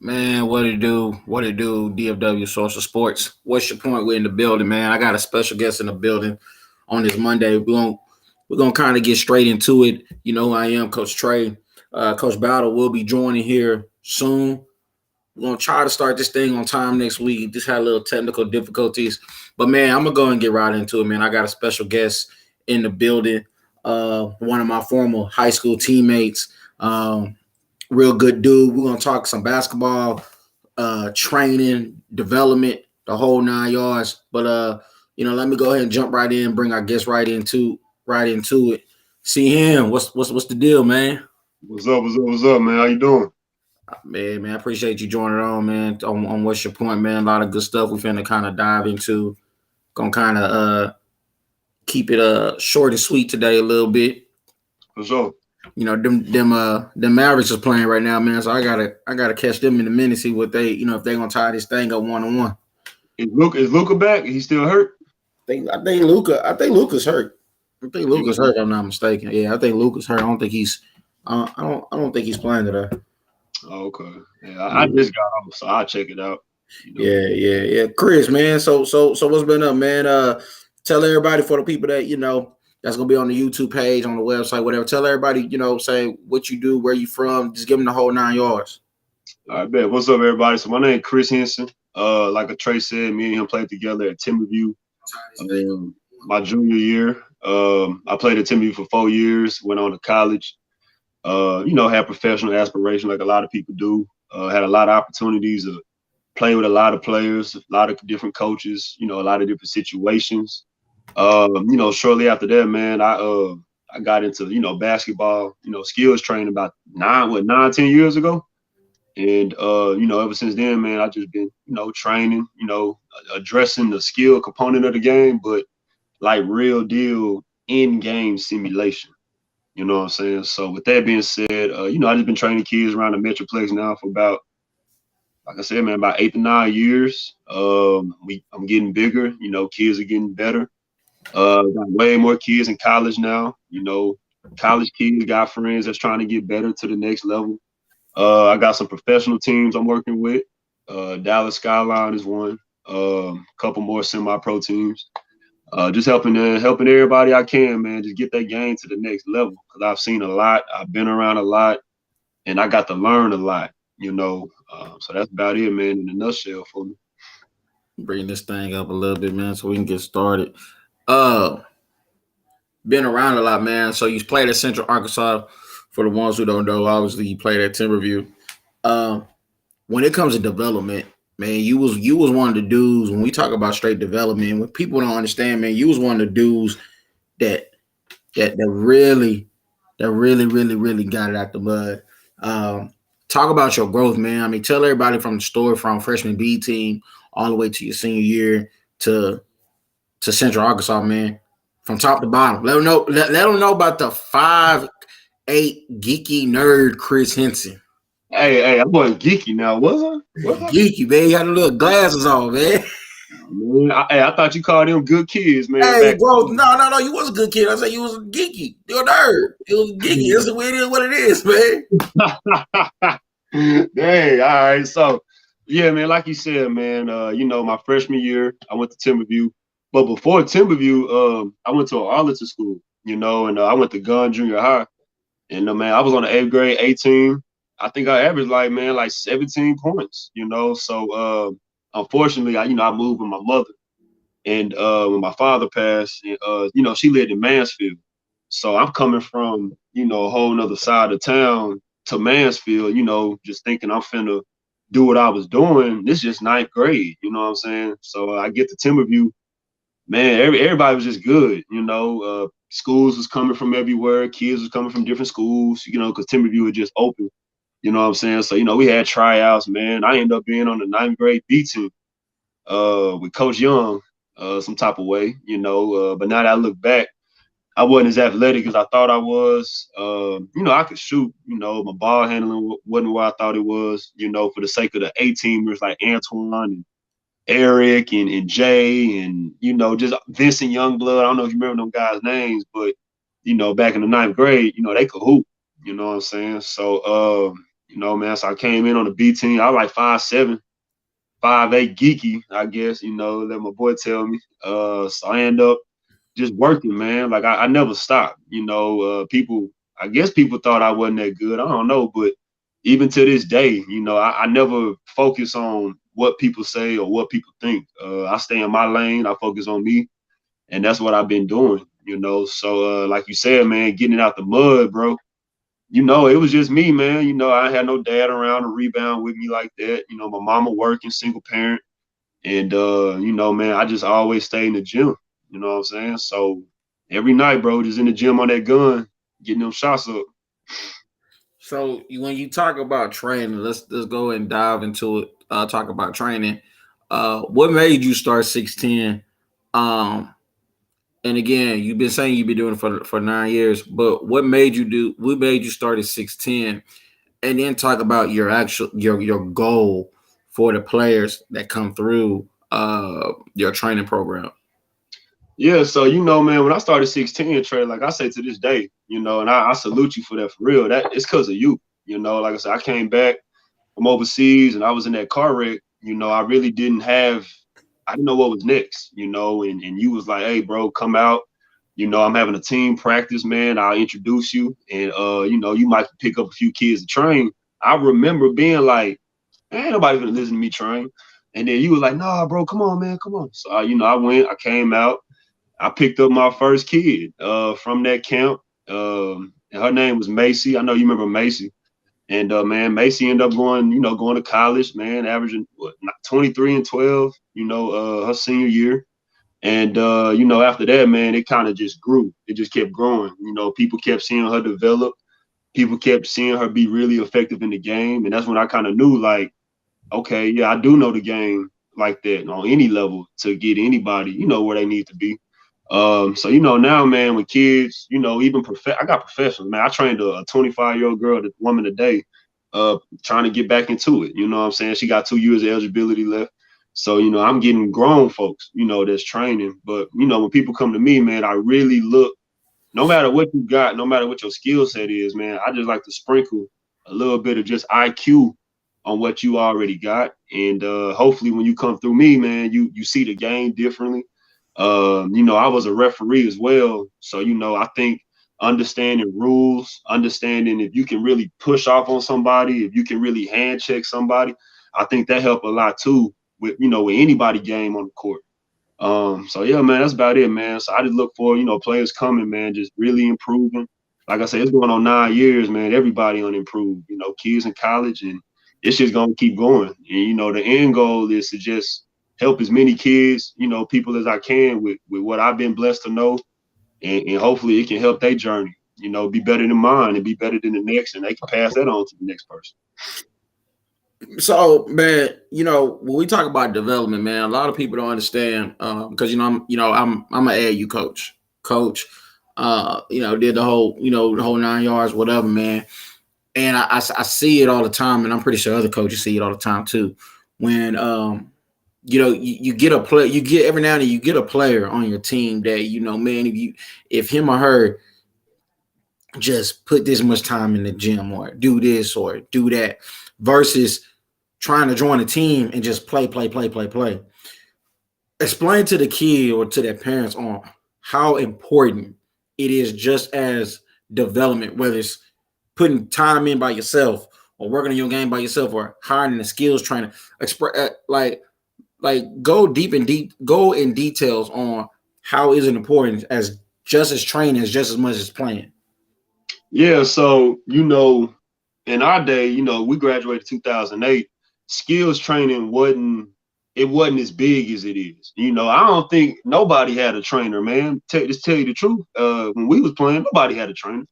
Man, what it do? What it do? DFW Social Sports. What's your point? We're in the building, man. I got a special guest in the building on this Monday. We're gonna kind of get straight into it. You know who I am, Coach Trey. Coach Battle will be joining here soon. We're gonna try to start this thing on time next week. Just had a little technical difficulties, but man, I'm gonna go and get right into it, man. I got a special guest in the building. One of my former high school teammates. Real good dude. We're gonna talk some basketball, training, development, the whole 9 yards. But let me go ahead and jump right in, bring our guest right into it. See him. What's the deal, man? What's up? What's up, man? How you doing? Man, I appreciate you joining on, man. On what's your point, man? A lot of good stuff we finna kind of dive into. Gonna kind of keep it short and sweet today a little bit. For sure. You know, them Mavericks is playing right now, man. So I gotta catch them in a minute, see what they, if they gonna tie this thing up 1-on-1. Is Luca back? He still hurt? I think Luca's hurt. I think He Luca's was- hurt. If I'm not mistaken. Yeah, I think Luca's hurt. I don't think he's. I don't think he's playing today. Oh, okay. Yeah, I just got off, so I'll check it out. You know. Yeah. Chris, man. So what's been up, man? Tell everybody, for the people that that's gonna be on the YouTube page, on the website, whatever. Tell everybody, say what you do, where you from. Just give them the whole 9 yards. All right, bet. What's up, everybody? So my name is Chris Henson. Like a Trey said, me and him played together at Timberview. My junior year. I played at Timberview for 4 years. Went on to college. Had professional aspiration like a lot of people do. Had a lot of opportunities to play with a lot of players, a lot of different coaches. A lot of different situations. Shortly after that, man, I got into basketball, skills training about 10 years ago. And ever since then, man, I just been, training, addressing the skill component of the game, but like real deal in-game simulation. You know what I'm saying? So with that being said, I just been training kids around the Metroplex now for about, like I said, man, about 8 to 9 years. I'm getting bigger, kids are getting better. Got way more kids in college now. College kids got friends that's trying to get better to the next level. I got some professional teams I'm working with. Dallas Skyline is one. A couple more semi-pro teams. Just helping everybody I can, man. Just get that game to the next level. Because I've seen a lot. I've been around a lot, and I got to learn a lot. So that's about it, man. In a nutshell, for me. Bring this thing up a little bit, man, so we can get started. Uh, been around a lot, man. So you played at Central Arkansas. For the ones who don't know, obviously you played at Timberview. Uh, when it comes to development, man, you was one of the dudes. When we talk about straight development, when people don't understand, man, you was one of the dudes that that really got it out the mud. Um, Talk about your growth, man. I mean, tell everybody from the story from freshman B team all the way to your senior year to Central Arkansas, man, from top to bottom. Let them know. Let them know about the 5'8" geeky nerd Chris Henson. Hey, I wasn't geeky now, was I? Was I? Geeky, man. You had the little glasses on, man. Man, I thought you called them good kids, man. Hey, Back. bro. No. You was a good kid. I said you was geeky. You're a nerd. You was geeky. That's the way it is. What it is, man. Dang, all right. So, yeah, man, like you said, man, my freshman year, I went to Timberview. But before Timberview, I went to an Arlington school, and I went to Gunn Junior High. And, man, I was on the 8th grade 18. I think I averaged, like 17 points, So, unfortunately, I moved with my mother. And when my father passed, she lived in Mansfield. So I'm coming from, a whole nother side of town to Mansfield, just thinking I'm finna do what I was doing. This is just ninth grade, you know what I'm saying? So I get to Timberview, man, everybody was just good, schools was coming from everywhere, kids was coming from different schools, because Timberview had just opened, you know what I'm saying? So, we had tryouts, man. I ended up being on the ninth grade B team with Coach Young some type of way, but now that I look back, I wasn't as athletic as I thought I was. I could shoot. My ball handling wasn't what I thought it was. For the sake of the A-teamers like Antoine and Eric and Jay and just Vincent Youngblood. I don't know if you remember them guys' names, but back in the ninth grade, they could hoop. You know what I'm saying? So You know, man. So I came in on the B team. I was like 5'7", 5'8", geeky, I guess. You know, let my boy tell me. So I end up just working, man. Like I never stopped. You know, I guess people thought I wasn't that good. I don't know, but even to this day, you know, I never focus on what people say or what people think. I stay in my lane. I focus on me, and that's what I've been doing. You know, so like you said, man, getting it out the mud, bro. You know, it was just me, man. You know, I had no dad around to rebound with me like that. You know, my mama working, single parent. And you know, man, I just always stay in the gym. You know what I'm saying? So every night, bro, just in the gym on that gun, getting them shots up. So when you talk about training, let's go and dive into it. Talk about training. What made you start 6'10"? Um, and again, you've been saying you've been doing it for 9 years, but what made you do? What made you start at 6'10"? And then talk about your actual your goal for the players that come through your training program. Yeah, so you know, man, when I started 16 Trey, like I say to this day, you know, and I salute you for that for real. That it's because of you. You know, like I said, I came back from overseas and I was in that car wreck. You know, I didn't know what was next, you know, and you was like, hey, bro, come out. You know, I'm having a team practice, man. I'll introduce you. And you know, you might pick up a few kids to train. I remember being like, ain't nobody gonna listen to me train. And then you was like, nah, bro, come on, man, come on. So you know, I came out, I picked up my first kid from that camp. And her name was Macy. I know you remember Macy. And man, Macy ended up going to college, man, averaging 23 and 12, you know, her senior year. And you know, after that, man, it kind of just grew. It just kept growing. You know, people kept seeing her develop. People kept seeing her be really effective in the game. And that's when I kind of knew, like, okay, yeah, I do know the game like that on any level to get anybody, you know, where they need to be. So you know, now, man, with kids, you know, even I got professionals, man. I trained a 25-year-old girl, the woman today, trying to get back into it. You know what I'm saying? She got 2 years of eligibility left. So, you know, I'm getting grown folks, you know, that's training. But, you know, when people come to me, man, I really look, no matter what you got, no matter what your skill set is, man, I just like to sprinkle a little bit of just IQ on what you already got. And hopefully when you come through me, man, you see the game differently. You know, I was a referee as well. So, you know, I think understanding rules, understanding if you can really push off on somebody, if you can really hand check somebody, I think that helped a lot too with, you know, with anybody game on the court. So yeah, man, that's about it, man. So I just look for, you know, players coming, man, just really improving. Like I said, it's going on 9 years, man. Everybody on improve, you know, kids in college, and it's just gonna keep going. And you know, the end goal is to just help as many kids, you know, people as I can with what I've been blessed to know, and hopefully it can help their journey, you know, be better than mine and be better than the next, and they can pass that on to the next person. So, man, you know, when we talk about development, man, a lot of people don't understand because I'm an AAU coach. You know, did the whole 9 yards, whatever, man. And I see it all the time, and I'm pretty sure other coaches see it all the time too. When you know, you get a play, you get every now and then you get a player on your team that, you know, man, if him or her just put this much time in the gym or do this or do that versus trying to join a team and just play. Explain to the kid or to their parents on how important it is just as development, whether it's putting time in by yourself or working on your game by yourself or hiring a skills trainer. Go in details on how is it important as just as training as just as much as playing. Yeah, so you know, in our day, you know, we graduated 2008. Skills training wasn't as big as it is. You know, I don't think nobody had a trainer, man. Just tell you the truth. When we was playing, nobody had a trainer.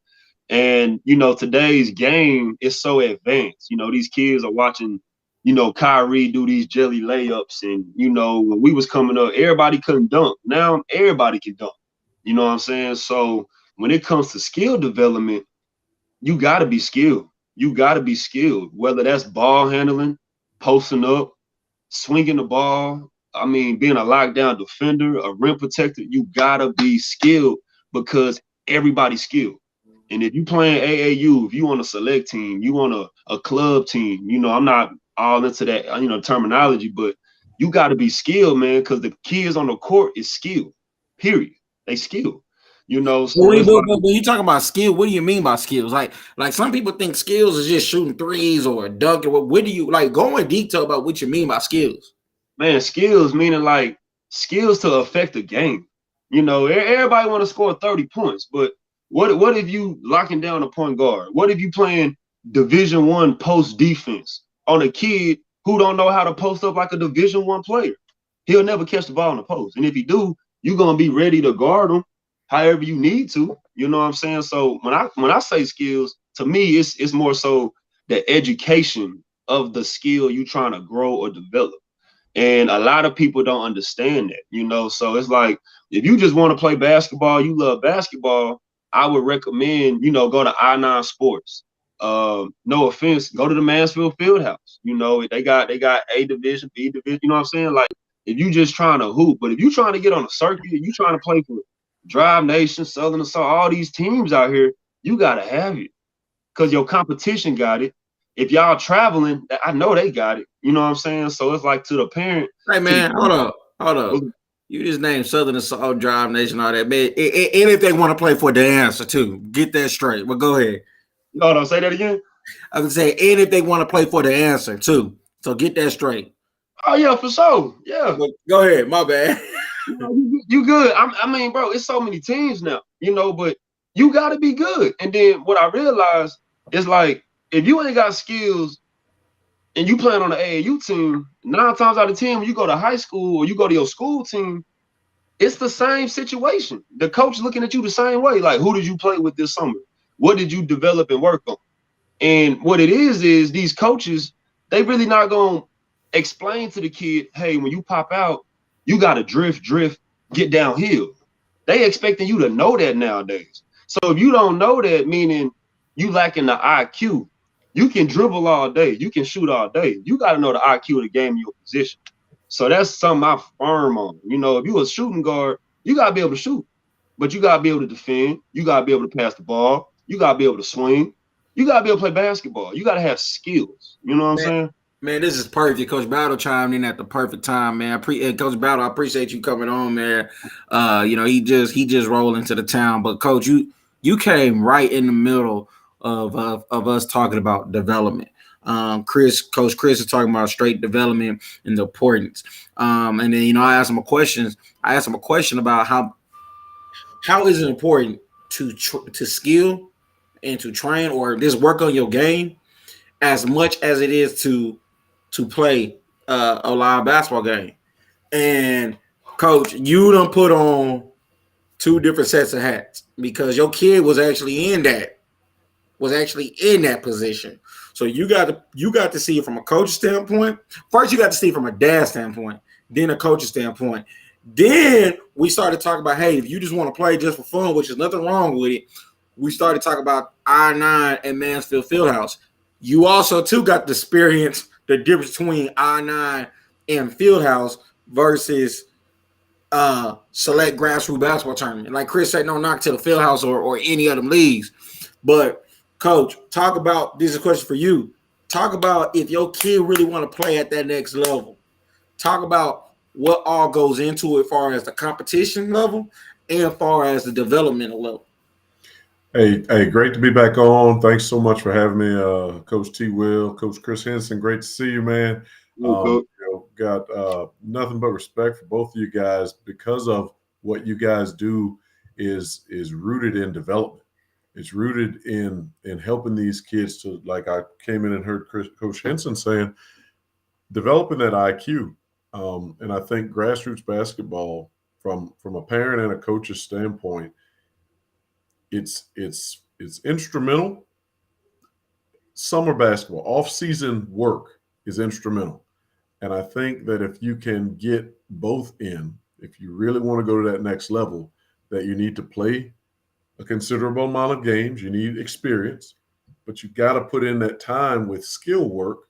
And you know, today's game is so advanced. You know, these kids are watching, you know, Kyrie do these jelly layups, and you know, when we was coming up, everybody couldn't dunk. Now everybody can dunk. You know what I'm saying? So when it comes to skill development, you got to be skilled. You got to be skilled, whether that's ball handling, posting up, swinging the ball. I mean, being a lockdown defender, a rim protector, you got to be skilled because everybody's skilled. And if you playing AAU, if you on a select team, you on a club team, I'm not all into that, terminology, but you got to be skilled, man, because the kids on the court is skilled, period. They skilled, so it's like, when you talk about skill, what do you mean by skills? Like some people think skills is just shooting threes or dunking. What do you like? Go in detail about what you mean by skills. man, skills meaning like skills to affect the game. Everybody want to score 30 points, but what if you locking down a point guard? What if you playing Division I post defense on a kid who don't know how to post up like a Division I player? He'll never catch the ball in the post. And if he do, you're gonna be ready to guard him however you need to. You know what I'm saying? So when I say skills, to me, it's more so the education of the skill you trying to grow or develop. And a lot of people don't understand that, so it's like, if you just want to play basketball, you love basketball, I would recommend, go to I9 Sports. No offense, go to the Mansfield Fieldhouse. They got A division, B division, you know what I'm saying? Like, if you just trying to hoop, but if you trying to get on a circuit, you trying to play for Drive Nation, Southern Assault, all these teams out here, you got to have it because your competition got it. If y'all traveling, I know they got it. You know what I'm saying? So it's like, to the parent. Hey man, hold up. You just named Southern Assault, Drive Nation, all that, man. And if they want to play for the answer too, get that straight. But go ahead. No, don't say that again. I would say, and if they want to play for the answer too, so get that straight. Oh yeah, for sure. Yeah. But go ahead. My bad. You good. I mean, bro, it's so many teams now, but you got to be good. And then what I realized is, like, if you ain't got skills and you playing on the AAU team, 9 times out of 10, when you go to high school or you go to your school team, it's the same situation. The coach looking at you the same way. Like, who did you play with this summer? What did you develop and work on? And what it is these coaches, they really not going to explain to the kid, hey, when you pop out, you got to drift, get downhill. They expecting you to know that nowadays. So if you don't know that, meaning you lacking the IQ, you can dribble all day, you can shoot all day. You got to know the IQ of the game in your position. So that's something I firm on. If you a shooting guard, you got to be able to shoot, but you got to be able to defend. You got to be able to pass the ball. You got to be able to swing. You got to be able to play basketball. You got to have skills. You know what I'm saying? Man, this is perfect. Coach Battle chimed in at the perfect time, man. Coach Battle, I appreciate you coming on, man. He just rolled into the town. But Coach, you came right in the middle of us talking about development. Coach Chris is talking about straight development and the importance. And then I asked him a question about how is it important to skill and to train or just work on your game as much as it is to play a live basketball game. And Coach, you done put on 2 different sets of hats because your kid was actually in that position. So you got to see it from a coach standpoint. First, you got to see it from a dad standpoint, then a coach's standpoint. Then we started talking about, hey, if you just want to play just for fun, which is nothing wrong with it, we started talking about I9 and Mansfield Fieldhouse. You also too got to experience the difference between I9 and Fieldhouse versus select grassroots basketball tournament. Like Chris said, no knock to the Fieldhouse or any of them leagues. But Coach, talk about, this is a question for you. Talk about if your kid really want to play at that next level. Talk about what all goes into it as far as the competition level and as far as the developmental level. Hey, great to be back on. Thanks so much for having me, Coach T. Will, Coach Chris Henson. Great to see you, man. Got nothing but respect for both of you guys because of what you guys do is rooted in development. It's rooted in helping these kids to, like I came in and heard Coach Henson saying, developing that IQ. And I think grassroots basketball, from a parent and a coach's standpoint, it's instrumental. Summer basketball, off-season work is instrumental. And I think that if you can get both in, if you really want to go to that next level, that you need to play a considerable amount of games, you need experience, but you got to put in that time with skill work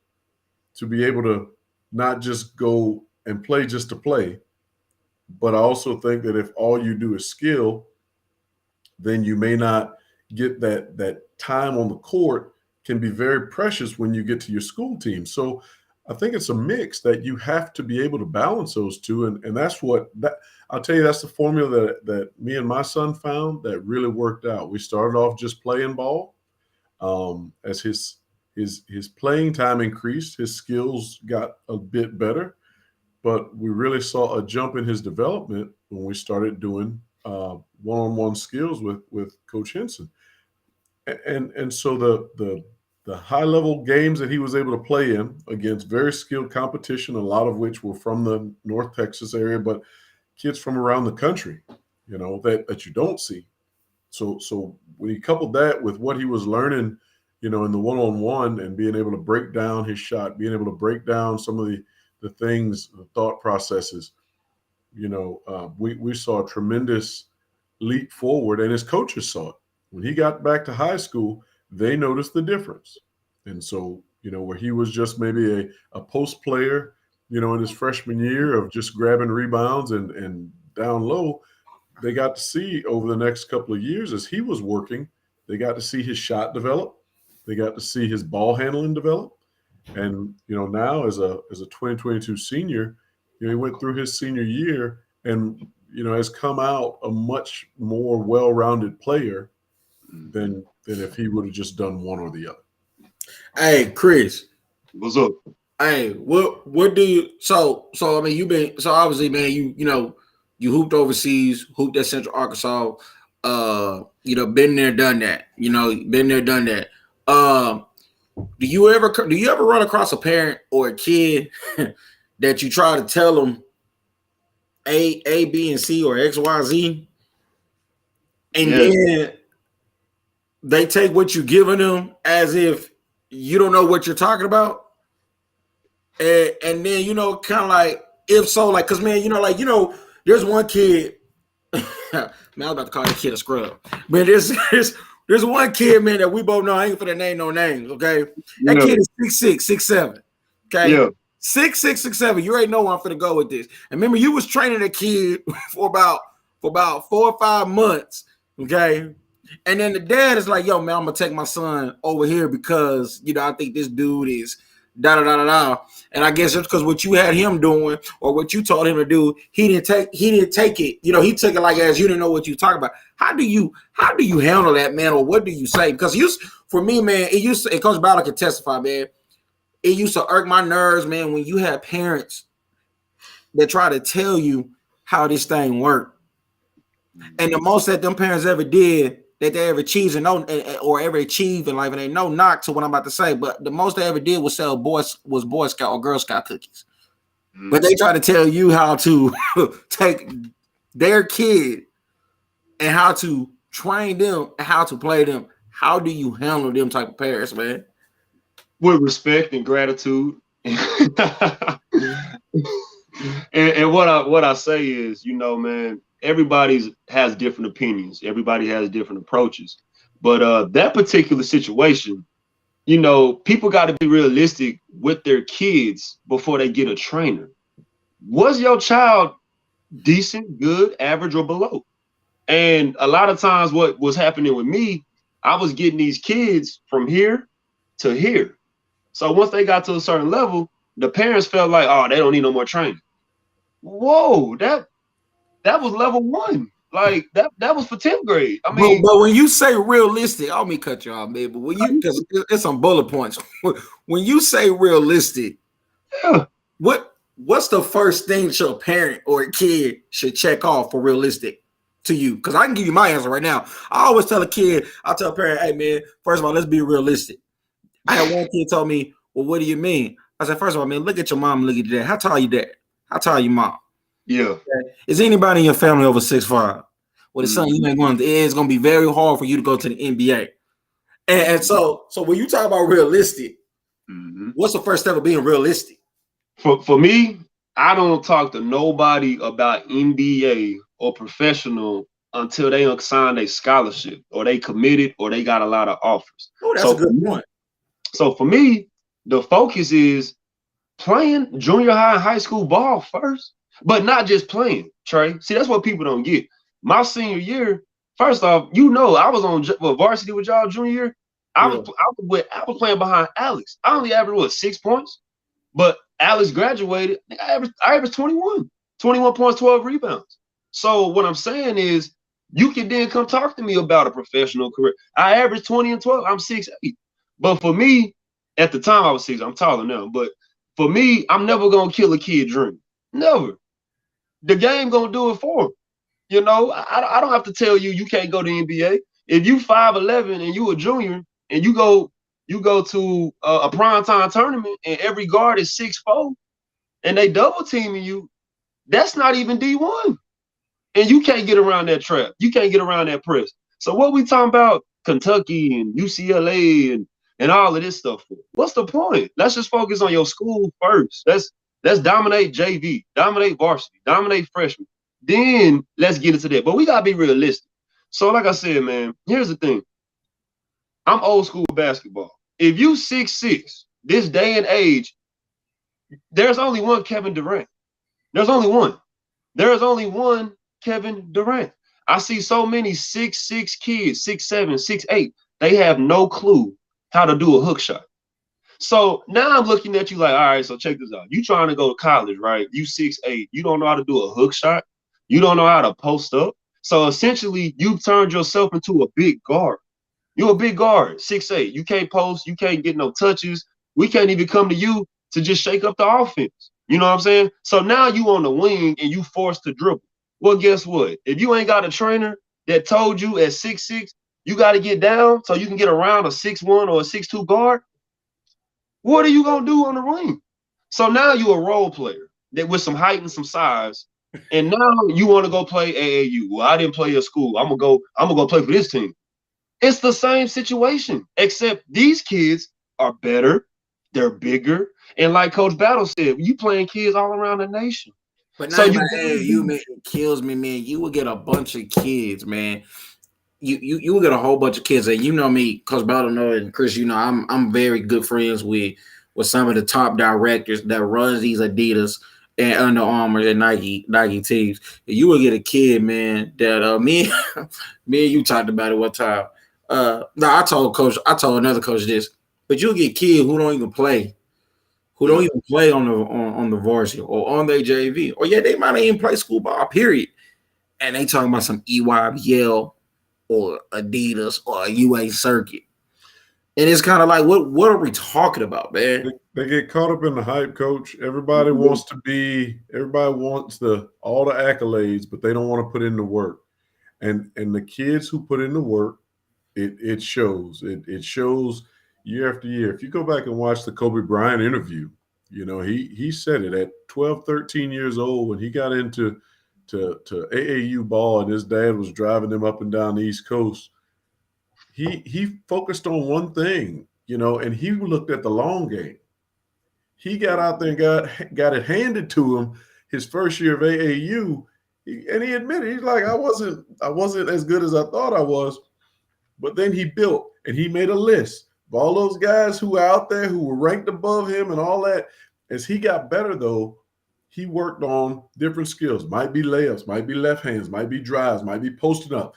to be able to not just go and play just to play. But I also think that if all you do is skill, then you may not get that time on the court can be very precious when you get to your school team. So I think it's a mix that you have to be able to balance those two. And that's I'll tell you, that's the formula that me and my son found that really worked out. We started off just playing ball. As his playing time increased, his skills got a bit better, but we really saw a jump in his development when we started doing one-on-one skills with Coach Henson. And so the high-level games that he was able to play in against very skilled competition, a lot of which were from the North Texas area, but kids from around the country, that you don't see. So when he coupled that with what he was learning, in the one-on-one and being able to break down his shot, being able to break down some of the things, the thought processes, we saw a tremendous leap forward, and his coaches saw it. When he got back to high school, they noticed the difference. And so, where he was just maybe a post player, in his freshman year of just grabbing rebounds and down low, they got to see over the next couple of years as he was working, they got to see his shot develop. They got to see his ball handling develop. And, now as a 2022 senior, he went through his senior year and, has come out a much more well-rounded player than if he would have just done one or the other. Hey, Chris. What's up? Hey, what do you so I mean obviously, man, you hooped overseas, hooped at Central Arkansas, been there, done that. Been there, done that. Do you ever run across a parent or a kid that you try to tell them A, B, and C or X, Y, Z, and then they take what you're giving them as if you don't know what you're talking about? And then, kind of like, if so, like, because, man, there's one kid, man, I was about to call that kid a scrub. But there's one kid, man, that we both know. I ain't finna name no names, okay? That kid is 6'6", 6'7", okay? Yeah. 6'6", 6'7". You already know where I'm finna go with this. And remember, you was training a kid for about 4 or 5 months, okay? And then the dad is like, yo, man, I'm gonna take my son over here because, I think this dude is da-da-da-da-da. And I guess it's because what you had him doing or what you told him to do, he didn't take it. He took it like as you didn't know what you were talking about. How do you handle that, man? Or what do you say? Because for me, man, it Coach Bowler can testify, man. It used to irk my nerves, man, when you had parents that try to tell you how this thing worked. And the most that them parents ever did that they ever achieved or ever achieved in life, and ain't no knock to what I'm about to say, but the most they ever did was sell Boy Scout or Girl Scout cookies. Mm-hmm. But they try to tell you how to take their kid and how to train them and how to play them. How do you handle them type of parents, man? With respect and gratitude. and what I say is, man, everybody has different opinions. Everybody has different approaches. But that particular situation, people got to be realistic with their kids before they get a trainer. Was your child decent, good, average, or below? And a lot of times what was happening with me, I was getting these kids from here to here. So once they got to a certain level, the parents felt like, oh, they don't need no more training. Whoa, that was level 1. Like that was for 10th grade. I mean, but when you say realistic, I don't mean cut you off, man. But because it's some bullet points. When you say realistic, what's the first thing that your parent or a kid should check off for realistic to you? Because I can give you my answer right now. I always tell a parent, hey man, first of all, let's be realistic. I had one kid told me, well, what do you mean? I said, first of all, man, look at your mom, look at your dad. How tall are your dad? How tall are your mom? Yeah. Okay. Is anybody in your family over 6'5"? Well, the son, you ain't going. It's going to be very hard for you to go to the NBA. And so when you talk about realistic, what's the first step of being realistic? For me, I don't talk to nobody about NBA or professional until they sign a scholarship or they committed or they got a lot of offers. Oh, that's a good point. So for me, the focus is playing junior high and high school ball first, but not just playing, Trey. See, that's what people don't get. My senior year, First off, I was on varsity with y'all junior year. I was playing behind Alex. I only averaged 6 points, but Alex graduated. I averaged 21 points, 12 rebounds. So what I'm saying is, you can then come talk to me about a professional career. I averaged 20 and 12. I'm 6'8". But for me, at the time I was 6. I'm taller now, but for me, I'm never gonna kill a kid dream. Never. The game gonna do it for him. You know, I don't have to tell you can't go to the NBA. If you 5'11" and you a junior and you go to a primetime tournament and every guard is 6'4" and they double teaming you, that's not even D1. And you can't get around that trap. You can't get around that press. So what we talking about Kentucky and UCLA and all of this stuff for? What's the point? Let's just focus on your school first. Let's dominate JV, dominate varsity, dominate freshman. Then let's get into that. But we gotta be realistic. So like I said, man, here's the thing. I'm old school basketball. If you 6'6", this day and age, there's only one Kevin Durant. There's only one. There is only one Kevin Durant. I see so many 6'6" kids, 6'7", 6'8". They have no clue how to do a hook shot. So now I'm looking at you like, all right, so check this out. You trying to go to college, right? You 6'8". You don't know how to do a hook shot. You don't know how to post up. So essentially, you've turned yourself into a big guard. You're a big guard, 6'8". You can't post. You can't get no touches. We can't even come to you to just shake up the offense. You know what I'm saying? So now you on the wing and you forced to dribble. Well, guess what? If you ain't got a trainer that told you at 6'6", you got to get down so you can get around a 6'1" or a 6'2" guard, what are you going to do on the wing? So now you're a role player that with some height and some size, and now you want to go play AAU. Well, I didn't play at school. I'm gonna go play for this team. It's the same situation, except these kids are better, they're bigger, and like Coach Battle said, you playing kids all around the nation. But now AAU, man, it kills me, man. You will get a bunch of kids, man. You will get a whole bunch of kids, and you know me, Coach Battle know, and Chris, you know, I'm very good friends with some of the top directors that runs these Adidas and Under Armour and Nike teams. You will get a kid, man, that me and you talked about it one time. I told another coach this, but you'll get kids who don't even play on the varsity or on their JV, or they might not even play school ball, period. And they talking about some EYBL or Adidas or a UA circuit. And it's kind of like, what are we talking about, man? They get caught up in the hype, Coach. Everybody wants all the accolades, but they don't want to put in the work. And the kids who put in the work, it shows. It shows year after year. If you go back and watch the Kobe Bryant interview, you know, he said it at 12, 13 years old when he got into AAU ball and his dad was driving him up and down the East Coast. He focused on one thing, you know, and he looked at the long game. He got out there and got it handed to him his first year of AAU, and he admitted, he's like, I wasn't as good as I thought I was, but then he built and he made a list of all those guys who were out there who were ranked above him and all that. As he got better, though, he worked on different skills. Might be layups, might be left hands, might be drives, might be posting up.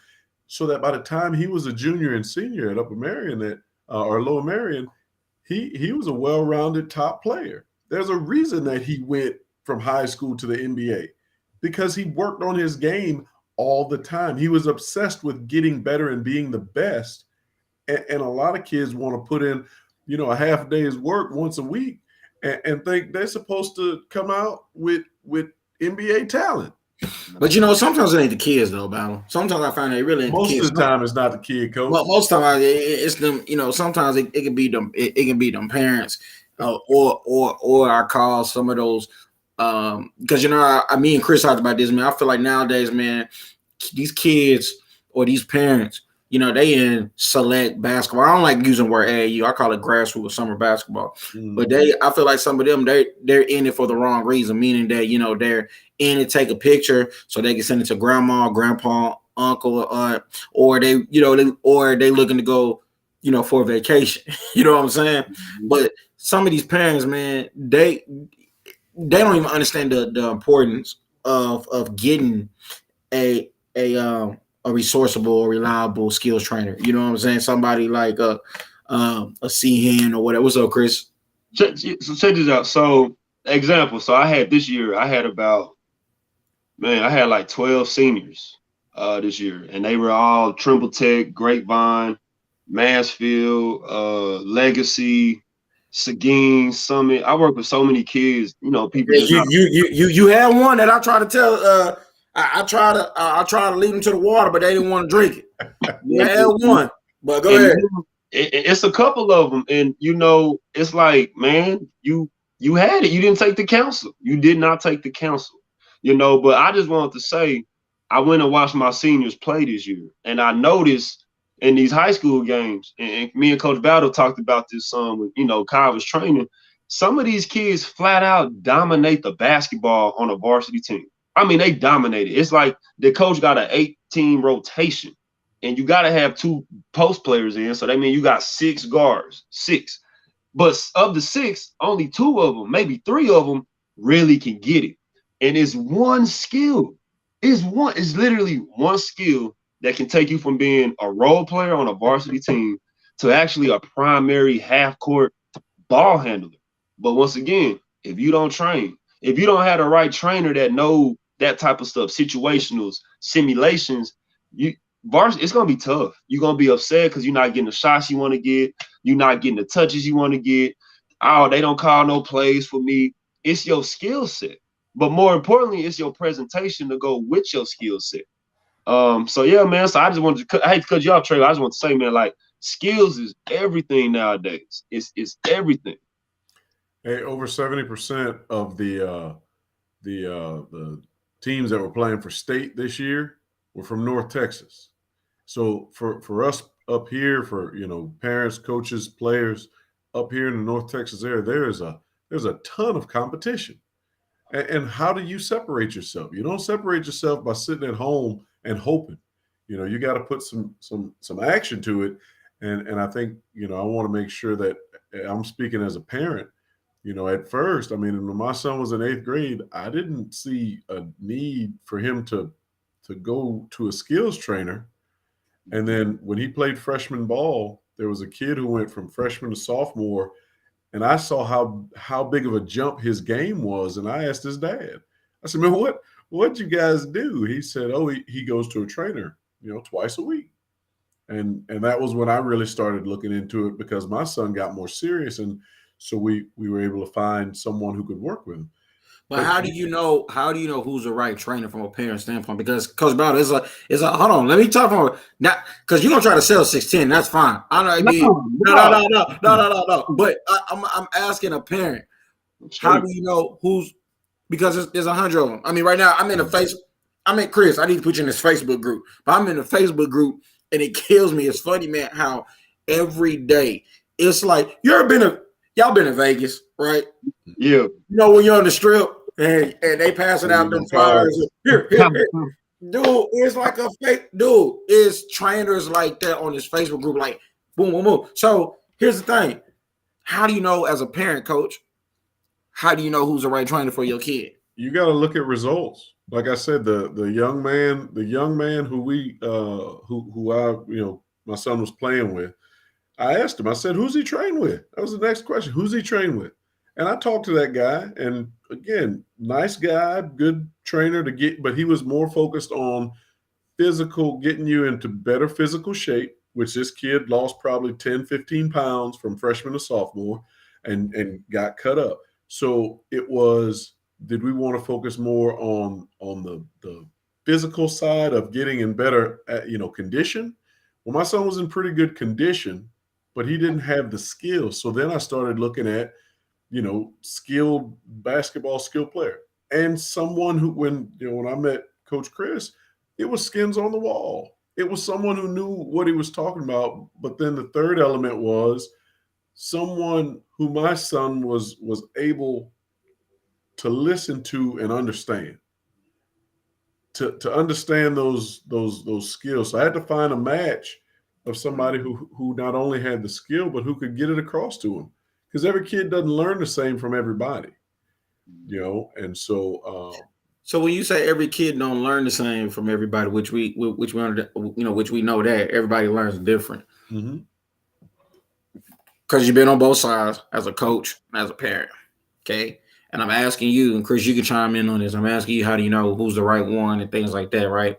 So that by the time he was a junior and senior at Upper Marion or Lower Marion, he was a well-rounded top player. There's a reason that he went from high school to the NBA, because he worked on his game all the time. He was obsessed with getting better and being the best. And a lot of kids want to put in, you know, a half day's work once a week and think they're supposed to come out with NBA talent. But you know, sometimes it ain't the kids though, Battle. Sometimes I find it really ain't most the kids. of the time it's not the kid, Coach. Well, most of the time it's them. You know, sometimes it can be them. It can be them parents, or I call some of those because you know, me and Chris talked about this, man. I feel like nowadays, man, these kids or these parents, you know, they in select basketball. I don't like using the word AAU. I call it grassroots summer basketball. But I feel like some of them, they're in it for the wrong reason, meaning that, you know, they're in it, take a picture so they can send it to grandma, grandpa, uncle, aunt, or they looking to go, you know, for a vacation. You know what I'm saying? But some of these parents, man, they don't even understand the importance of getting a a resourceable or reliable skills trainer. You know what I'm saying? Somebody like a Seahan or whatever. What's up, Chris? So check this out. So example. So I had this year. I had like 12 seniors this year, and they were all Trimble Tech, Grapevine, Mansfield, Legacy, Seguin, Summit. I work with so many kids. You know, people. Yeah, you had one that I try to tell. I try to lead them to the water, but they didn't want to drink it. You had one, but go ahead. It's a couple of them, and you know, it's like, man, you had it. You didn't take the counsel. You did not take the counsel. You know, but I just wanted to say, I went and watched my seniors play this year, and I noticed in these high school games, and me and Coach Battle talked about this when, you know, Kyle was training. Some of these kids flat out dominate the basketball on a varsity team. I mean, they dominated. It's like the coach got an 8-team rotation, and you got to have 2 post players in. So that means you got 6 guards, 6. But of the 6, only 2 of them, maybe 3 of them really can get it. And it's one skill. It's literally one skill that can take you from being a role player on a varsity team to actually a primary half-court ball handler. But once again, if you don't train, if you don't have the right trainer that know that type of stuff, situationals, simulations, it's gonna be tough. You're gonna be upset because you're not getting the shots you want to get, you're not getting the touches you want to get. Oh, they don't call no plays for me. It's your skill set. But more importantly, it's your presentation to go with your skill set. So yeah, man. So I just wanted to I hate to cut you off, Trey. I just want to say, man, like skills is everything nowadays. It's everything. Hey, over 70% of the teams that were playing for state this year were from North Texas. So for us up here, for parents, coaches, players up here in the North Texas area, there's a ton of competition. And how do you separate yourself? You don't separate yourself by sitting at home and hoping. You got to put some action to it. And I think, I want to make sure that I'm speaking as a parent. At first, I mean, when my son was in 8th grade, I didn't see a need for him to go to a skills trainer. And then when he played freshman ball, there was a kid who went from freshman to sophomore, and I saw how big of a jump his game was. And I asked his dad, I said, man, what'd you guys do? He said, oh, he goes to a trainer, twice a week. And that was when I really started looking into it, because my son got more serious. And so we were able to find someone who could work with him. But how do you know who's the right trainer from a parent standpoint? Because Coach Bowder is a hold on, let me talk from not because you're gonna try to sell 610. That's fine. I know. No. But I'm asking a parent, how do you know who's, because there's 100 of them. I mean, right now I'm in Chris. I need to put you in this Facebook group, but I'm in the Facebook group and it kills me. It's funny, man, how every day it's like y'all been to Vegas, right? Yeah. When you're on the strip. And they passing out them flyers. Here. Dude, it's like a fake dude. It's trainers like that on this Facebook group, like boom, boom, boom. So here's the thing. How do you know as a parent, coach? How do you know who's the right trainer for your kid? You got to look at results. Like I said, the young man who I my son was playing with, I asked him, I said, who's he trained with? That was the next question. Who's he trained with? And I talked to that guy, and again, nice guy, good trainer but he was more focused on getting you into better physical shape, which this kid lost probably 10, 15 pounds from freshman to sophomore and got cut up. So it was, did we want to focus more on the physical side of getting in better, condition? Well, my son was in pretty good condition, but he didn't have the skills. So then I started looking at, skilled basketball skill player, and someone who, when I met Coach Chris, it was skins on the wall. It was someone who knew what he was talking about. But then the third element was someone who my son was able to listen to and understand, to understand those skills. So I had to find a match of somebody who not only had the skill, but who could get it across to him. Because every kid doesn't learn the same from everybody, and so. So when you say every kid don't learn the same from everybody, which we know that everybody learns different. Mm-hmm. Because you've been on both sides as a coach and as a parent. Okay. And I'm asking you, and Chris, you can chime in on this. I'm asking you, how do you know who's the right one and things like that, right?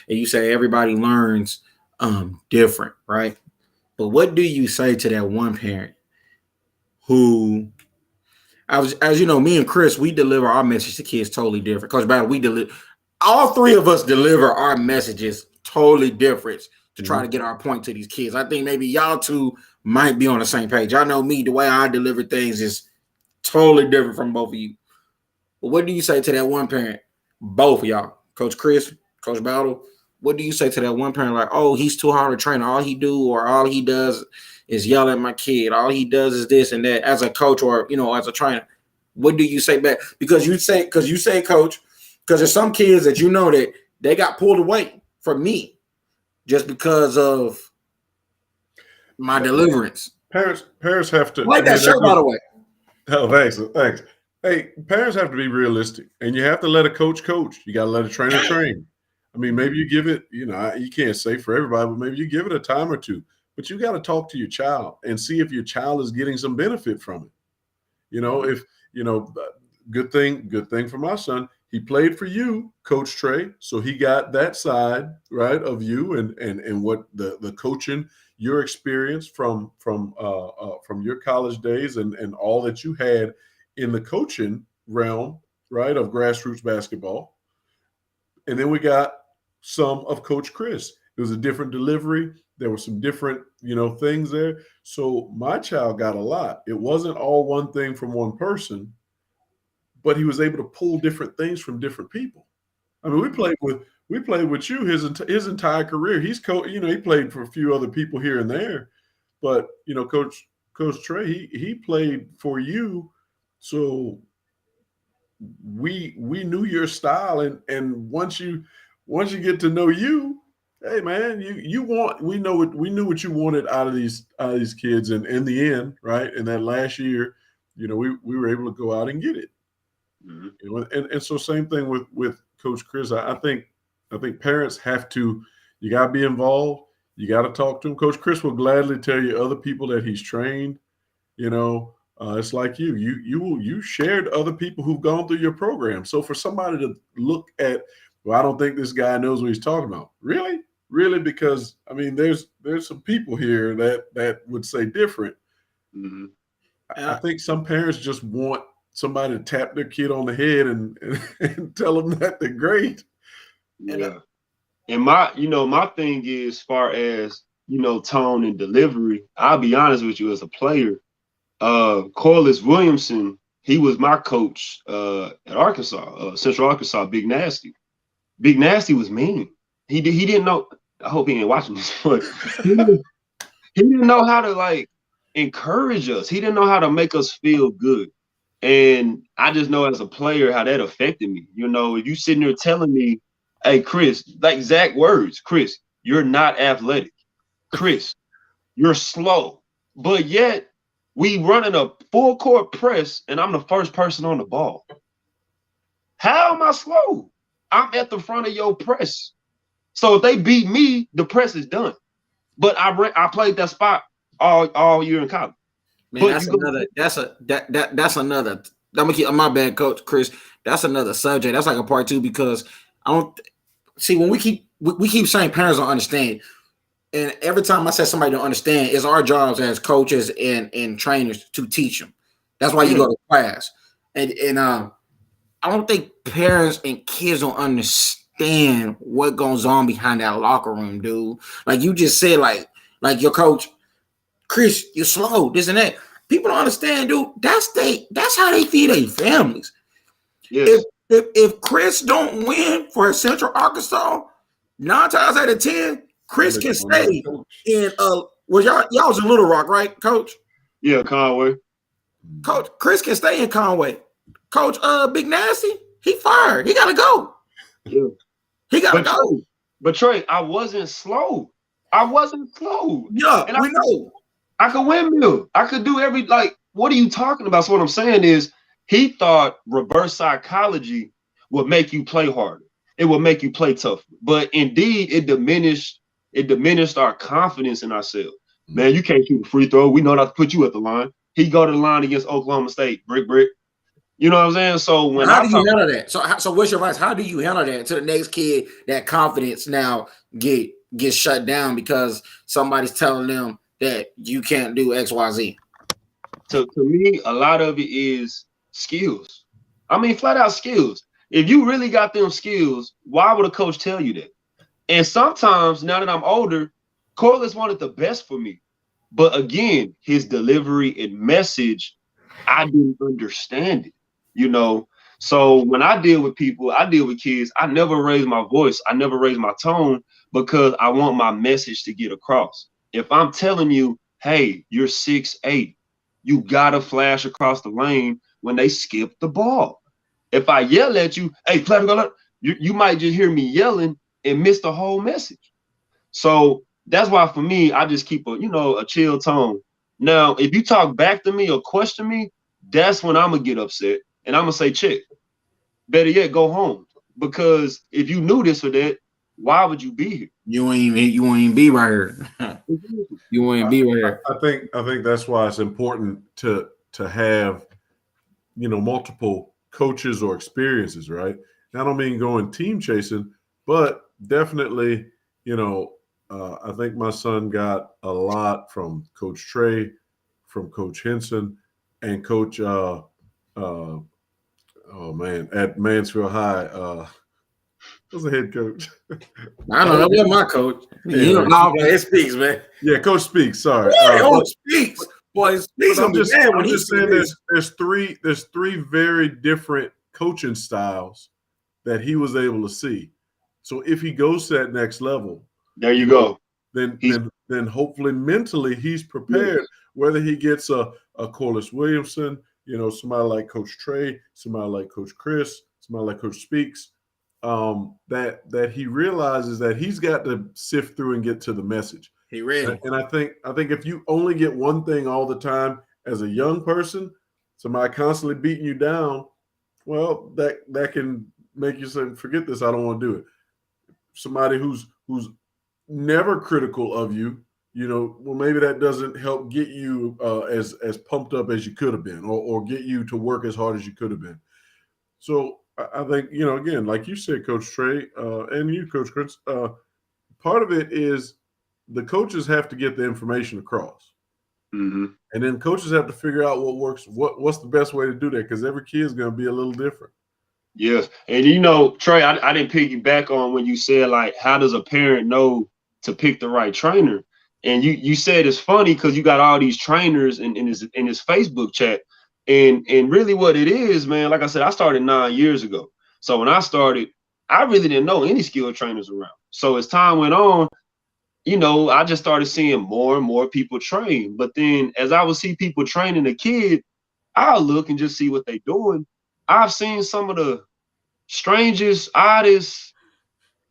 And you say everybody learns different, right? But what do you say to that one parent who, as you know, me and Chris, we deliver our message to kids totally different. Coach Battle, all three of us deliver our messages totally different to try to get our point to these kids. I think maybe y'all two might be on the same page. Y'all know me, the way I deliver things is totally different from both of you. But what do you say to that one parent? Both of y'all, Coach Chris, Coach Battle, what do you say to that one parent like, oh, he's too hard to train. All he does is yell at my kid. All he does is this and that. As a coach or, as a trainer, what do you say back? Because you say, coach, because there's some kids that that they got pulled away from me just because of my deliverance. Parents have to like that shirt, by the way. Oh, thanks. Hey, parents have to be realistic, and you have to let a coach. You got to let a trainer train. I mean, maybe you give it, you can't say for everybody, but maybe you give it a time or two. But you got to talk to your child and see if your child is getting some benefit from it. Good thing for my son. He played for you, Coach Trey, so he got that side, right, of you and what the coaching, your experience from your college days and all that you had in the coaching realm, right, of grassroots basketball. And then we got some of Coach Chris. It was a different delivery. There were some different, things there. So my child got a lot. It wasn't all one thing from one person, but he was able to pull different things from different people. I mean, we played with you his entire career. He's he played for a few other people here and there, but Coach Trey, he played for you, so we knew your style, and once you get to know you, hey man, we knew what you wanted out of these kids, and in the end, right, in that last year, we were able to go out and get it. Mm-hmm. And so same thing with Coach Chris. I think parents have to, you got to be involved. You got to talk to him. Coach Chris will gladly tell you other people that he's trained. It's like you shared other people who've gone through your program. So for somebody to look at, well, I don't think this guy knows what he's talking about. Really? Because I mean, there's some people here that would say different. Mm-hmm. I think some parents just want somebody to tap their kid on the head and tell them that they're great. Yeah. And my thing is, as far as, tone and delivery, I'll be honest with you, as a player, Corliss Williamson, he was my coach at Arkansas, Central Arkansas, Big Nasty. Big Nasty was mean. He didn't know, I hope he ain't watching this, but he didn't know how to encourage us. He didn't know how to make us feel good. And I just know as a player how that affected me. If you sitting there telling me, hey, Chris, like exact words, Chris, you're not athletic. Chris, you're slow. But yet we running a full court press and I'm the first person on the ball. How am I slow? I'm at the front of your press. So if they beat me, the press is done. But I played that spot all year in college. Man, that's another. I'm gonna keep my bad, Coach Chris. That's another subject. That's like a part two, because I don't see when we keep saying parents don't understand, and every time I say somebody don't understand, it's our jobs as coaches and trainers to teach them. That's why you go to class, and I don't think parents and kids don't understand what goes on behind that locker room, dude. Like you just said, like your coach, Chris, you're slow, this and that. People don't understand, dude. That's how they feed their families. Yes. If Chris don't win for Central Arkansas, 9 times out of 10, Chris can stay in y'all was in Little Rock, right, Coach? Yeah, Conway. Coach, Chris can stay in Conway. Coach Big Nasty, he fired. He gotta go. Yeah. He gotta go. But Trey, I wasn't slow. Yeah, and we know. I could windmill. I could do what are you talking about? So what I'm saying is he thought reverse psychology would make you play harder. It would make you play tougher. But indeed, it diminished our confidence in ourselves. Man, you can't shoot a free throw. We know not to put you at the line. He go to the line against Oklahoma State, brick. You know what I'm saying? So when how do you handle that? So what's your advice? How do you handle that to the next kid? That confidence now gets shut down because somebody's telling them that you can't do X, Y, Z. To me, a lot of it is skills. I mean, flat out skills. If you really got them skills, why would a coach tell you that? And sometimes now that I'm older, Corliss wanted the best for me. But again, his delivery and message, I didn't understand it. You know, so when I deal with people, I deal with kids, I never raise my voice. I never raise my tone because I want my message to get across. If I'm telling you, hey, you're 6'8", you got to flash across the lane when they skip the ball. If I yell at you, hey, you might just hear me yelling and miss the whole message. So that's why for me, I just keep a chill tone. Now, if you talk back to me or question me, that's when I'm going to get upset. And I'm going to say, check. Better yet, go home. Because if you knew this or that, why would you be here? You won't even be right here. You won't be right here. I think that's why it's important to have, multiple coaches or experiences, right? And I don't mean going team chasing, but definitely, I think my son got a lot from Coach Trey, from Coach Henson, and Coach at Mansfield High, who's the head coach? I don't know. That's my coach. It speaks, man. Yeah, Coach Speaks. Sorry, Coach Speaks. Boy, Speaks. I'm just saying there's three very different coaching styles that he was able to see. So if he goes to that next level, there you go. Then hopefully mentally he's prepared. Whether he gets a Corliss Williamson, somebody like Coach Trey, somebody like Coach Chris, somebody like Coach Speaks, that he realizes that he's got to sift through and get to the message. He ready. And I think if you only get one thing all the time as a young person, somebody constantly beating you down, well, that can make you say, forget this, I don't want to do it. Somebody who's never critical of you, well, maybe that doesn't help get you as pumped up as you could have been, or get you to work as hard as you could have been. So I think, again, like you said, Coach Trey, and you, Coach Chris, part of it is the coaches have to get the information across. Mm-hmm. And then coaches have to figure out what works, what's the best way to do that, because every kid is going to be a little different. Yes. And, Trey, I didn't piggyback on when you said, like, how does a parent know to pick the right trainer? And you said it's funny because you got all these trainers in his Facebook chat. And really what it is, man, like I said, I started 9 years ago. So when I started, I really didn't know any skilled trainers around. So as time went on, I just started seeing more and more people train. But then as I would see people training a kid, I'll look and just see what they're doing. I've seen some of the strangest, oddest,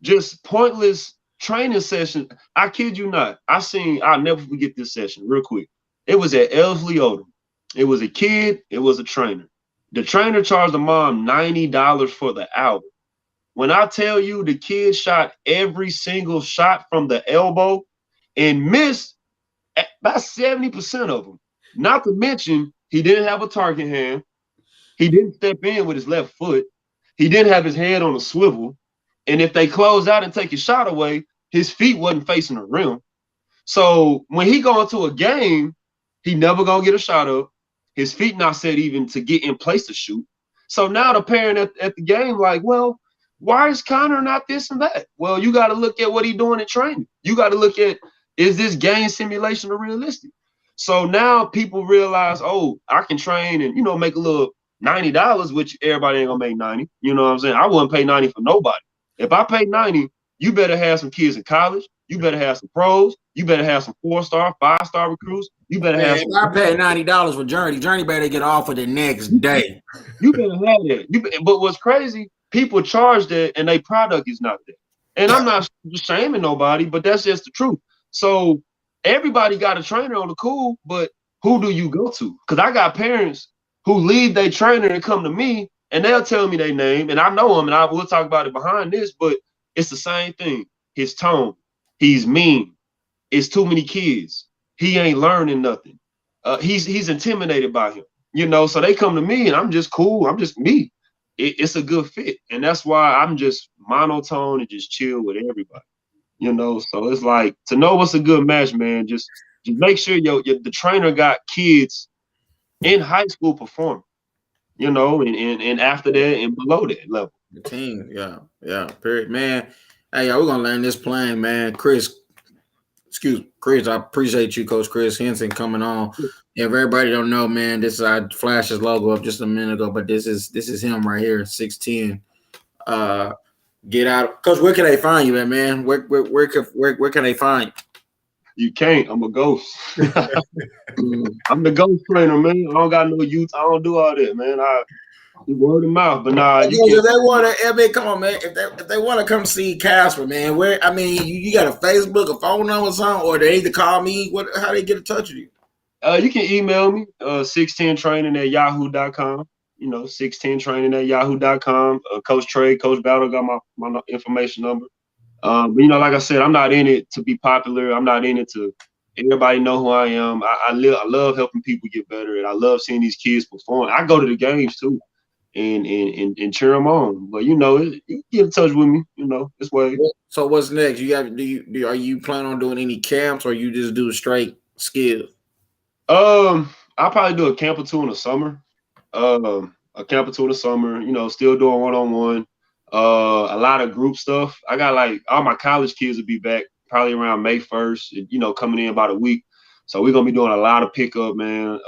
just pointless training sessions. I kid you not. I'll never forget this session real quick. It was at Elsley Odom. It was a kid. It was a trainer. The trainer charged the mom $90 for the hour. When I tell you the kid shot every single shot from the elbow and missed about 70% of them. Not to mention, he didn't have a target hand. He didn't step in with his left foot. He didn't have his head on a swivel. And if they close out and take his shot away, his feet wasn't facing the rim. So when he go into a game, he never gonna get a shot up. His feet not set even to get in place to shoot. So now the parent at the game like, well, why is Connor not this and that? Well, you got to look at what he's doing in training. You got to look at, is this game simulation or realistic? So now people realize, oh, I can train and, make a little $90, which everybody ain't going to make 90. You know what I'm saying? I wouldn't pay 90 for nobody. If I pay 90, you better have some kids in college. You better have some pros. You better have some 4-star, 5-star recruits. You better have. If I pay $90 for Journey better get offered the next day. You better have that. But what's crazy, people charge that and their product is not there. And I'm not shaming nobody, but that's just the truth. So everybody got a trainer on the cool, but who do you go to? Because I got parents who leave their trainer and come to me and they'll tell me their name, and I know them, and we'll talk about it behind this, but it's the same thing. His tone, he's mean. It's too many kids. He ain't learning nothing. He's intimidated by him, you know. So they come to me, and I'm just cool. I'm just me. It's a good fit, and that's why I'm just monotone and just chill with everybody, you know. So it's like, to know what's a good match, man. Just make sure the trainer got kids in high school performing, you know, and after that and below that level. The team, yeah, period, man. Hey, we're gonna land this plane, man. Chris, I appreciate you, Coach Chris Henson, coming on. If everybody don't know, man, this is, I flashed his logo up just a minute ago, but this is him right here, 6'10". Get out, Coach. Where can they find you, man? Where can they find you? You can't. I'm a ghost. I'm the ghost trainer, man. I don't got no youth. I don't do all that, man. I word of mouth, but nah. If they want to, come on, man. If they want to come see Casper, man, where? I mean, you got a Facebook, a phone number, or something, or they need to call me. How they get in touch with you? You can email me 610training@yahoo.com. You know, 610training@yahoo.com. Coach Trey, Coach Battle got my information number. But you know, like I said, I'm not in it to be popular. I'm not in it to everybody know who I am. I love helping people get better, and I love seeing these kids perform. I go to the games too, and cheer them on. But you know, you get in touch with me. You know, this way. So what's next? Are you planning on doing any camps, or you just do straight skills? I'll probably do a camp or two in the summer. You know, still doing one-on-one. A lot of group stuff. I got like all my college kids will be back probably around May 1st, you know, coming in about a week. So we're gonna be doing a lot of pickup, man.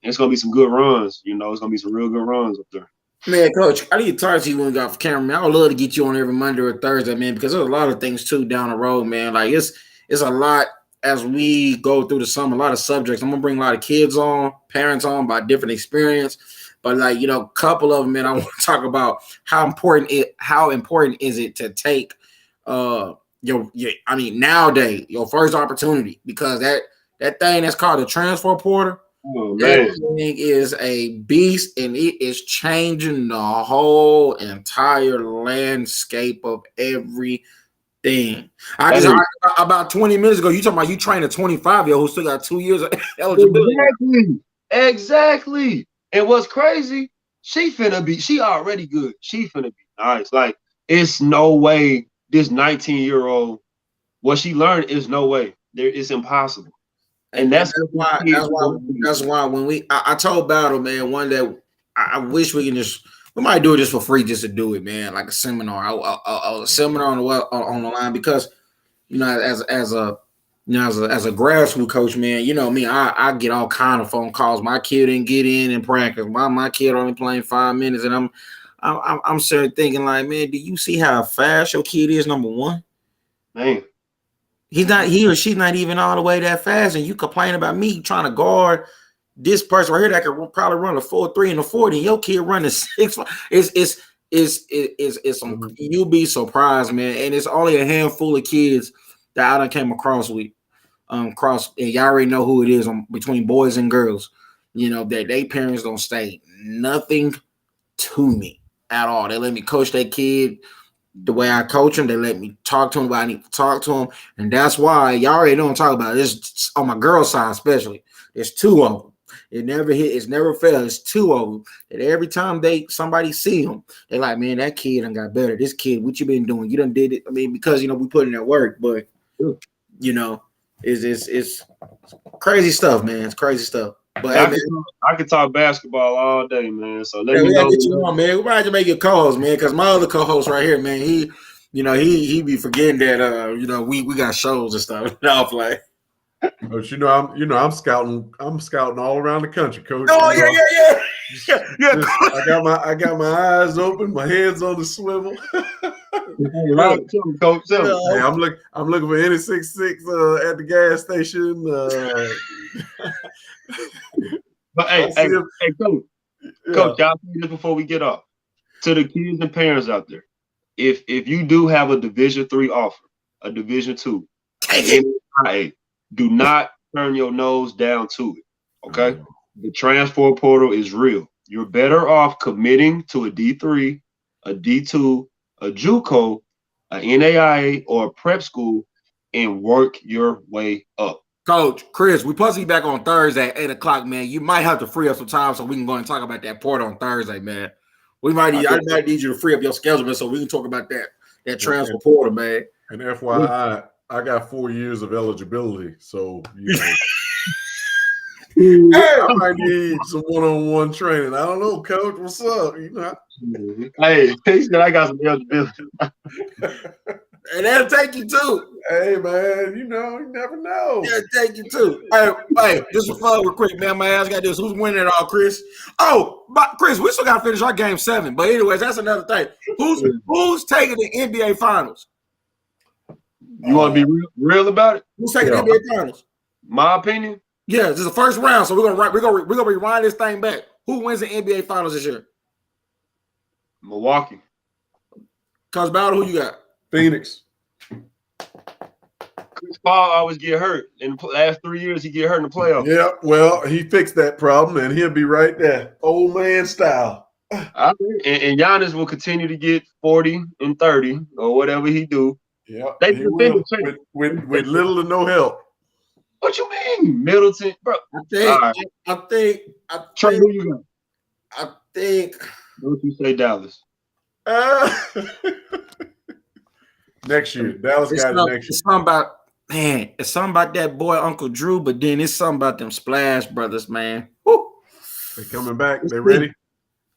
It's gonna be some good runs, you know, it's gonna be some real good runs up there. Man, Coach, I need to talk to you when we got off camera, man. I would love to get you on every Monday or Thursday, man, because there's a lot of things too down the road, man. Like it's a lot as we go through the summer, a lot of subjects. I'm gonna bring a lot of kids on, parents on by different experience. But like, you know, a couple of them, man, I want to talk about how important is it to take nowadays your first opportunity, because that thing that's called the transfer portal, that thing is a beast, and it is changing the whole entire landscape of everything. I just heard about 20 minutes ago, you talking about you train a 25-year-old who still got 2 years of eligibility. Exactly. And what's crazy, she already good. She finna be nice. Like, it's no way this 19-year-old, what she learned is no way. It's impossible. And that's why when I told Battle, man, one day I wish we might do it just for free, just to do it, man, like a seminar. A seminar on the line, because, you know, as a grassroots coach, man, you know me, I get all kind of phone calls. My kid didn't get in practice. My kid only playing 5 minutes, and I'm sitting thinking like, man, do you see how fast your kid is? Number one, man, he or she's not even all the way that fast, and you complain about me trying to guard this person right here that could probably run a 4.3 and a 40, and your kid running 6. It's you'll be surprised, man, and it's only a handful of kids that I done came across with, and y'all already know who it is, between boys and girls, you know, that they parents don't say nothing to me at all. They let me coach their kid the way I coach them. They let me talk to them the way I need to talk to them, and that's why y'all already don't talk about it. It's on my girl side especially. There's 2 of them. It's never failed. It's 2 of them that every time somebody see them, they like, man, that kid done got better. This kid, what you been doing? You done did it. I mean, because, you know, we put in that work, but you know, it's crazy stuff, man. It's crazy stuff. But I can talk basketball all day, man. So let me know. Get you on, man. We might have to make your calls, man, because my other co-host right here, man, he be forgetting that you know, we got shows and stuff. No play. But you know, I'm scouting all around the country, Coach. Oh, yeah. I got my eyes open, my head's on the swivel. Coach. Hey, I'm looking for any 6'6" at the gas station. But hey, Coach. Yeah. Coach, I'll say this before we get off. To the kids and parents out there, if you do have a Division III offer, a Division II, do not turn your nose down to it. Okay, the transfer portal is real. you're better off committing to a D3, a D2, a JUCO, a NAIA, or a prep school and work your way up. Coach, Chris, we supposed to be back on Thursday at 8 o'clock, man. You might have to free up some time so we can go and talk about that portal on Thursday, man. I might need you to free up your schedule, man, so we can talk about that transfer portal, man. And FYI, I got 4 years of eligibility, so you know, I might need some one-on-one training. I don't know, Coach. What's up? You know, hey, he said I got some eligibility. And that'll take you too. Hey, man, you know, you never know. That'll take you too. Hey, this was fun real quick, man. My ass got this. Who's winning it all, Chris? Oh, but Chris, we still got to finish our game 7. But anyways, that's another thing. Who's taking the NBA Finals? You want to be real about it? Who's taking the NBA Finals? My opinion? Yeah, this is the first round, so we're gonna rewind this thing back. Who wins the NBA Finals this year? Milwaukee. Coach Battle, who you got? Phoenix. Chris Paul always get hurt. In the last 3 years, he get hurt in the playoffs. Yeah, well, he fixed that problem, and he'll be right there, old man style. And Giannis will continue to get 40 and 30 or whatever he do. Yeah, they he will, with little to no help. What you mean, Middleton, bro? I think. Trey, who you got? I think. What you say, Dallas? Next year, Dallas got it next year. It's something about that boy Uncle Drew, but then it's something about them Splash Brothers, man. Woo. They coming back. They ready?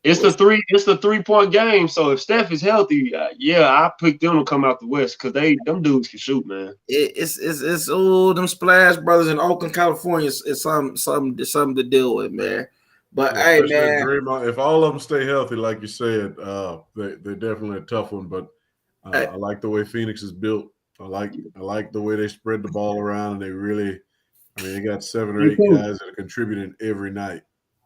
It's the 3-point game. So if Steph is healthy, I picked them to come out the West because them dudes can shoot, man. It's them Splash Brothers in Oakland, California. It's something to deal with, man. But hey, man, Draymond, if all of them stay healthy, like you said, they're definitely a tough one. But I like the way Phoenix is built. I like the way they spread the ball around, and they really, they got 7 or 8 guys that are contributing every night.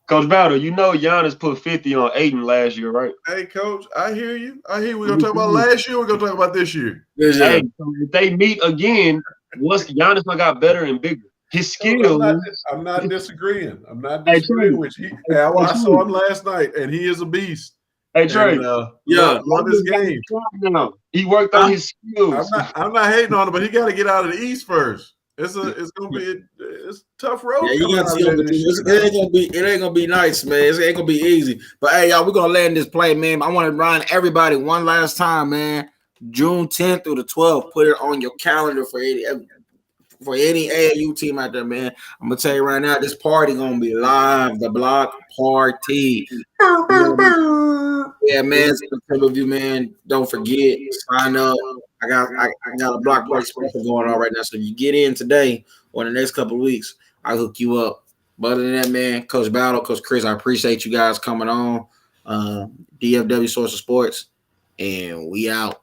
Coach Bowder, you know Giannis put 50 on Aiden last year, right? Hey, Coach, I hear you. We're going to talk about last year. We're going to talk about this year. Hey, so if they meet again, Giannis got better and bigger. His skills. I'm not disagreeing. I'm not disagreeing with you. I saw him last night, and he is a beast. Hey, Trey. Love his game. He worked on his skills. I'm not hating on him, but he got to get out of the East first. It's gonna be a tough road. Yeah, you got it ain't gonna be nice, man. It ain't gonna be easy. But hey, y'all, we're gonna land this play, man. I want to remind everybody one last time, man. June 10th through the 12th. Put it on your calendar for any AAU team out there, man. I'm gonna tell you right now, this party gonna be live. The block party. Yeah, man. Review, man. Don't forget, sign up. I got a block party special going on right now. So if you get in today or in the next couple of weeks, I'll hook you up. But other than that, man, Coach Battle, Coach Chris, I appreciate you guys coming on. DFW Source of Sports, and we out.